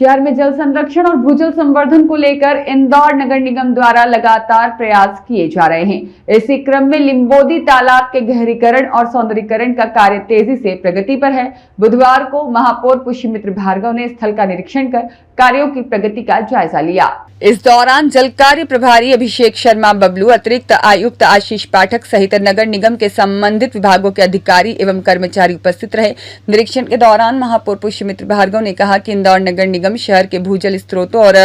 शहर में जल संरक्षण और भूजल संवर्धन को लेकर इंदौर नगर निगम द्वारा लगातार प्रयास किए जा रहे हैं। इसी क्रम में लिंबोदी तालाब के गहरीकरण और सौंदर्यीकरण का कार्य तेजी से प्रगति पर है। बुधवार को महापौर पुष्यमित्र भार्गव ने स्थल का निरीक्षण कर कार्यों की प्रगति का जायजा लिया। इस दौरान जल कार्य प्रभारी अभिषेक शर्मा बबलू, अतिरिक्त आयुक्त आशीष पाठक सहित नगर निगम के संबंधित विभागों के अधिकारी एवं कर्मचारी उपस्थित रहे। निरीक्षण के दौरान महापौर पुष्यमित्र भार्गव ने कहा कि इंदौर नगर निगम शहर के भूजल स्रोतों और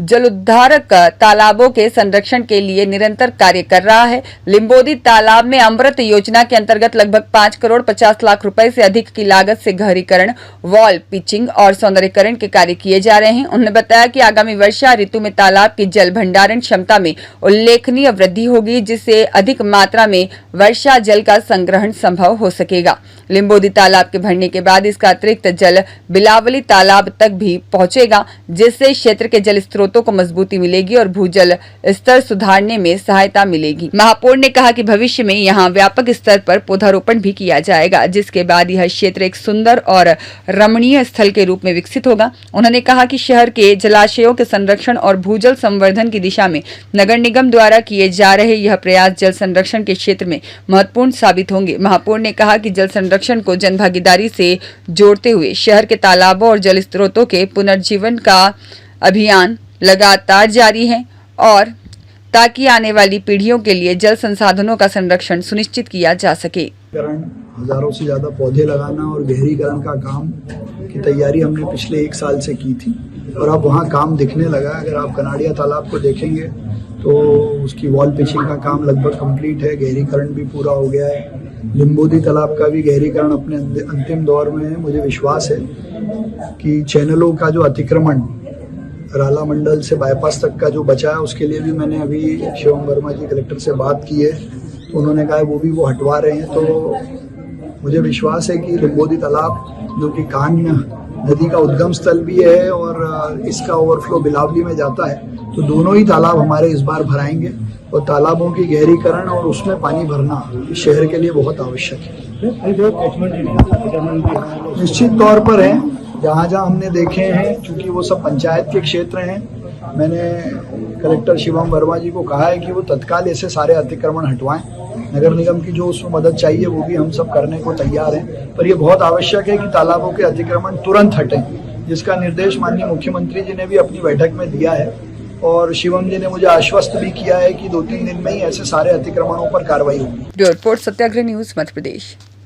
जलोद्धारक तालाबों के संरक्षण के लिए निरंतर कार्य कर रहा है। लिंबोदी तालाब में अमृत योजना के अंतर्गत लगभग 5 करोड़ 50 लाख रुपए से अधिक की लागत से गहरीकरण, वॉल पिचिंग और सौंदर्यीकरण के कार्य किए जा रहे हैं। उन्होंने बताया कि आगामी वर्षा ऋतु में तालाब की जल भंडारण क्षमता में उल्लेखनीय वृद्धि होगी, जिससे अधिक मात्रा में वर्षा जल का संग्रहण संभव हो सकेगा। लिंबोदी तालाब के भरने के बाद इसका अतिरिक्त जल बिलावली तालाब तक भी पहुंचेगा, जिससे क्षेत्र के जल स्रोतों को मजबूती मिलेगी और भूजल स्तर सुधारने में सहायता मिलेगी। महापौर ने कहा कि भविष्य में यहां व्यापक स्तर पर पौधारोपण भी किया जाएगा, जिसके बाद यह क्षेत्र एक सुंदर और रमणीय स्थल के रूप में विकसित होगा। उन्होंने कहा कि शहर के जलाशयों के संरक्षण और भूजल संवर्धन की दिशा में नगर निगम द्वारा किए जा रहे यह प्रयास जल संरक्षण के क्षेत्र में महत्वपूर्ण साबित होंगे। महापौर ने कहा कि जल संरक्षण को जनभागीदारी से जोड़ते हुए शहर के तालाबों और जल स्रोतों के पुनर्जीवन का अभियान लगातार जारी है और ताकि आने वाली पीढ़ियों के लिए जल संसाधनों का संरक्षण सुनिश्चित किया जा सके। हजारों से ज्यादा पौधे लगाना और गहरीकरण का काम की तैयारी हमने पिछले 1 साल से की थी और अब वहाँ काम दिखने लगा। अगर आप कनाडिया तालाब को देखेंगे तो उसकी वॉल पिचिंग का काम लगभग कंप्लीट है, गहरीकरण भी पूरा हो गया है। लिंबोदी तालाब का भी गहरीकरण अपने अंतिम दौर में है। मुझे विश्वास है कि चैनलों का जो अतिक्रमण राला मंडल से बाईपास तक का जो बचा है उसके लिए भी मैंने अभी शिवम वर्मा जी कलेक्टर से बात की है, तो उन्होंने कहा है वो हटवा रहे हैं। तो मुझे विश्वास है कि लिंबोदी तालाब जो कि कान्य नदी का उद्गम स्थल भी है और इसका ओवरफ्लो बिलावली में जाता है, तो दोनों ही तालाब हमारे इस बार भराएंगे और तालाबों की गहरीकरण और उसमें पानी भरना इस शहर के लिए बहुत आवश्यक है। निश्चित तौर पर है, जहाँ जहाँ हमने देखे हैं, चूंकि वो सब पंचायत के क्षेत्र हैं, मैंने कलेक्टर शिवम वर्मा जी को कहा है कि वो तत्काल ऐसे सारे अतिक्रमण हटवाएं। नगर निगम की जो उसमें मदद चाहिए वो भी हम सब करने को तैयार हैं, पर ये बहुत आवश्यक है कि तालाबों के अतिक्रमण तुरंत हटें, जिसका निर्देश माननीय मुख्यमंत्री जी ने भी अपनी बैठक में दिया है और शिवम जी ने मुझे आश्वस्त भी किया है कि 2-3 दिन में ही ऐसे सारे अतिक्रमणों पर कार्रवाई होगी। रिपोर्ट सत्याग्रह न्यूज मध्य प्रदेश।